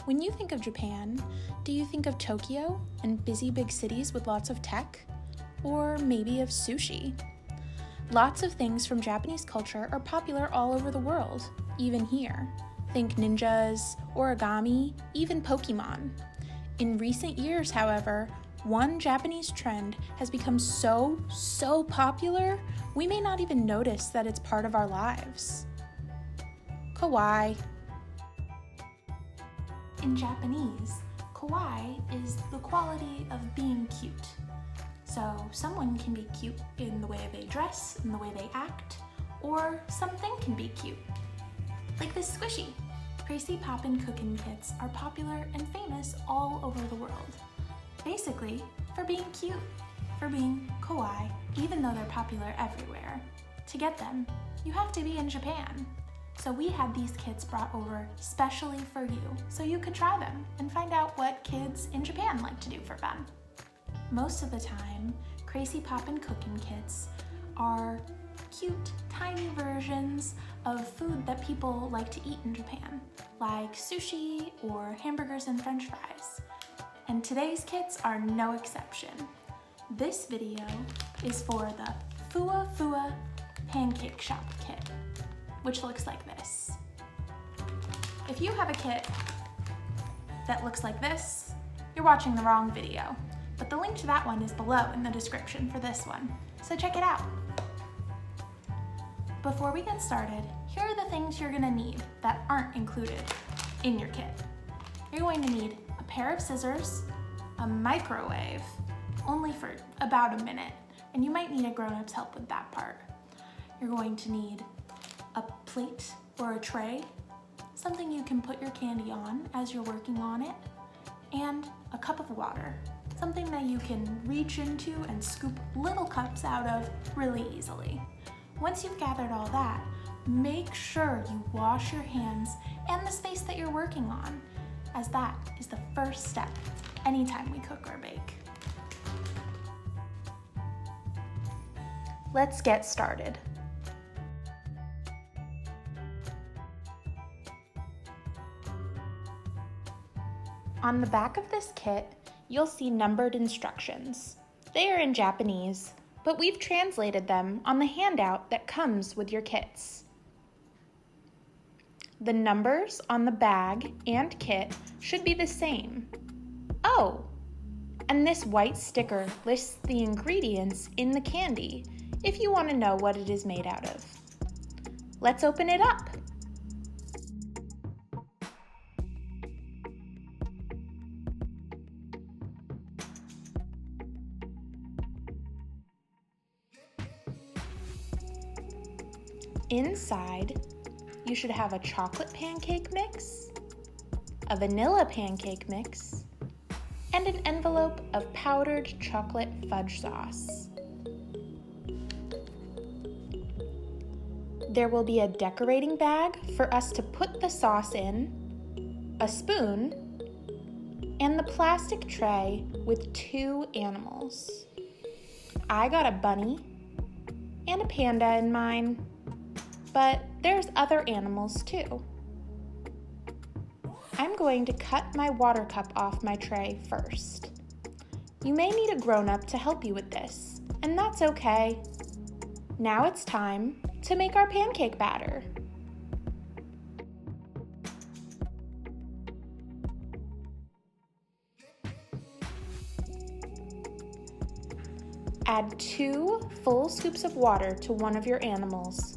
When you think of Japan, do you think of Tokyo and busy big cities with lots of tech? Or maybe of sushi? Lots of things from Japanese culture are popular all over the world, even here. Think ninjas, origami, even Pokemon. In recent years, however, one Japanese trend has become so popular, we may not even notice that it's part of our lives. Kawaii. In Japanese, kawaii is the quality of being cute. So someone can be cute in the way they dress, in the way they act, or something can be cute. Like this squishy. Kracie, Popin, Cookin kits are popular and famous all over the world. Basically, for being cute, for being kawaii, even though they're popular everywhere. To get them, you have to be in Japan. So we had these kits brought over specially for you, so you could try them and find out what kids in Japan like to do for fun. Most of the time, Kracie, Popin, Cookin kits are cute, tiny versions of food that people like to eat in Japan, like sushi or hamburgers and french fries. And today's kits are no exception. This video is for the Fuwa Fuwa Pancake Shop kit, which looks like this. If you have a kit that looks like this, you're watching the wrong video, but the link to that one is below in the description for this one, so check it out. Before we get started, here are the things you're gonna need that aren't included in your kit. You're going to need a pair of scissors, a microwave, only for about a minute, and you might need a grown-up's help with that part. You're going to need a plate or a tray, something you can put your candy on as you're working on it, and a cup of water, something that you can reach into and scoop little cups out of really easily. Once you've gathered all that, make sure you wash your hands and the space that you're working on, as that is the first step anytime we cook or bake. Let's get started. On the back of this kit, you'll see numbered instructions. They are in Japanese, but we've translated them on the handout that comes with your kits. The numbers on the bag and kit should be the same. Oh, and this white sticker lists the ingredients in the candy if you want to know what it is made out of. Let's open it up. Inside, you should have a chocolate pancake mix, a vanilla pancake mix, and an envelope of powdered chocolate fudge sauce. There will be a decorating bag for us to put the sauce in, a spoon, and the plastic tray with 2 animals. I got a bunny and a panda in mine, but there's other animals too. I'm going to cut my water cup off my tray first. You may need a grown-up to help you with this, and that's okay. Now it's time to make our pancake batter. Add 2 full scoops of water to one of your animals.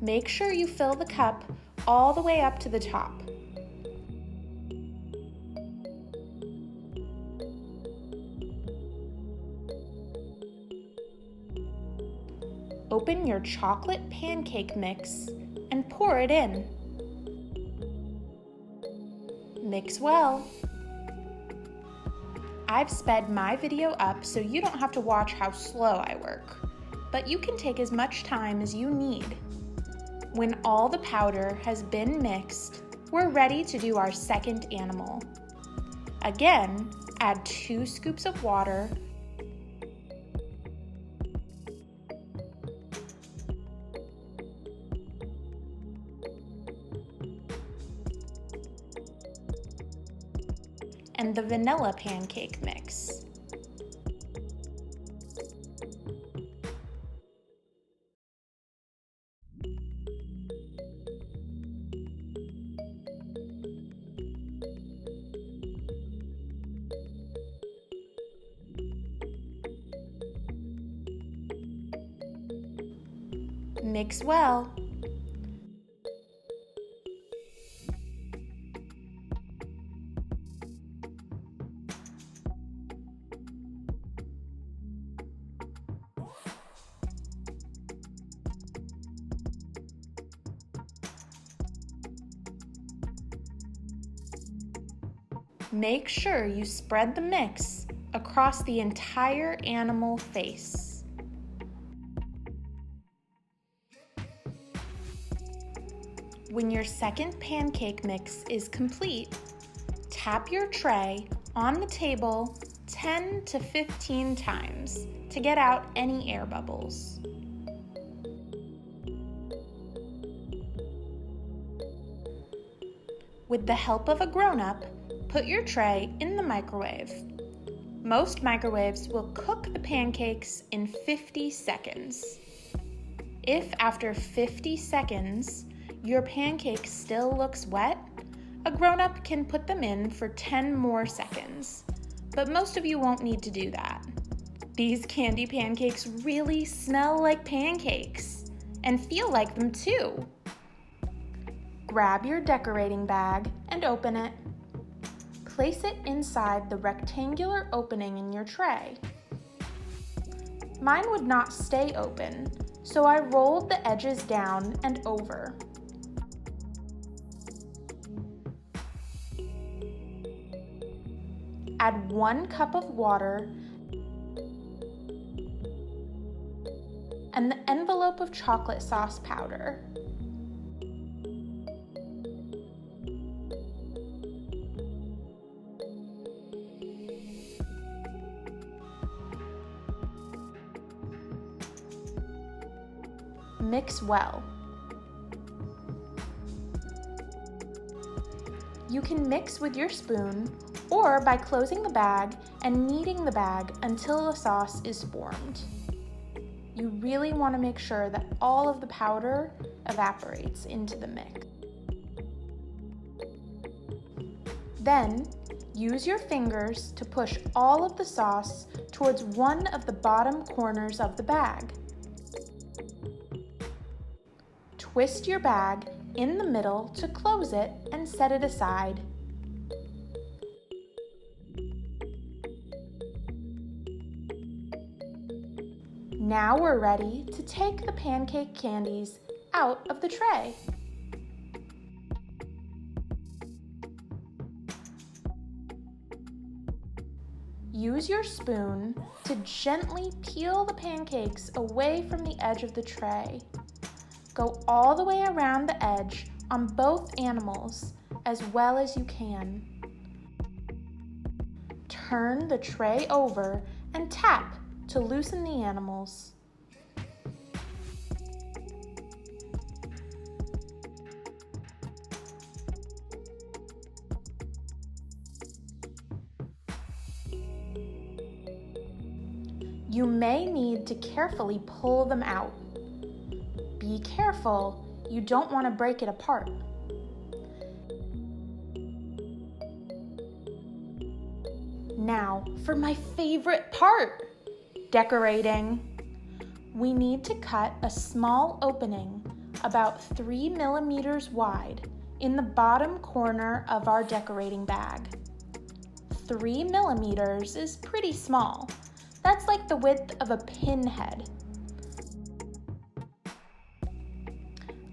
Make sure you fill the cup all the way up to the top. Open your chocolate pancake mix and pour it in. Mix well. I've sped my video up so you don't have to watch how slow I work, but you can take as much time as you need. When all the powder has been mixed, we're ready to do our second animal. Again, add 2 scoops of water, and the vanilla pancake mix. Mix well. Make sure you spread the mix across the entire animal face. When your second pancake mix is complete, tap your tray on the table 10 to 15 times to get out any air bubbles. With the help of a grown-up, put your tray in the microwave. Most microwaves will cook the pancakes in 50 seconds. If after 50 seconds your pancake still looks wet, a grown-up can put them in for 10 more seconds, but most of you won't need to do that. These candy pancakes really smell like pancakes and feel like them too. Grab your decorating bag and open it. Place it inside the rectangular opening in your tray. Mine would not stay open, so I rolled the edges down and over. Add 1 cup of water and the envelope of chocolate sauce powder. Mix well. You can mix with your spoon or by closing the bag and kneading the bag until the sauce is formed. You really want to make sure that all of the powder evaporates into the mix. Then, use your fingers to push all of the sauce towards one of the bottom corners of the bag. Twist your bag in the middle to close it and set it aside. Now we're ready to take the pancake candies out of the tray. Use your spoon to gently peel the pancakes away from the edge of the tray. Go all the way around the edge on both animals as well as you can. Turn the tray over and tap to loosen the animals. You may need to carefully pull them out. Be careful, you don't want to break it apart. Now for my favorite part, decorating. We need to cut a small opening about 3 millimeters wide in the bottom corner of our decorating bag. 3 millimeters is pretty small. That's like the width of a pinhead.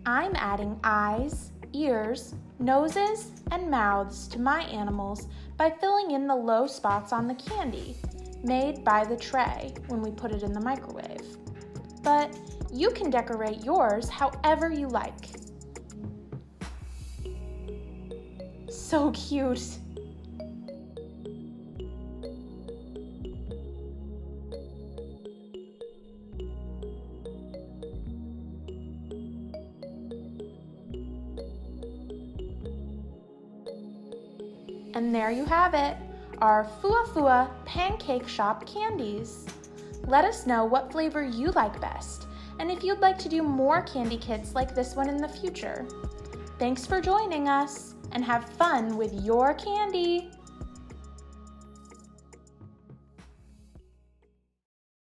I'm adding eyes, ears, noses, and mouths to my animals by filling in the low spots on the candy made by the tray when we put it in the microwave. But you can decorate yours however you like. So cute! And there you have it, are Fuwa Fuwa Pancake Shop candies. Let us know what flavor you like best, and if you'd like to do more candy kits like this one in the future. Thanks for joining us, and have fun with your candy!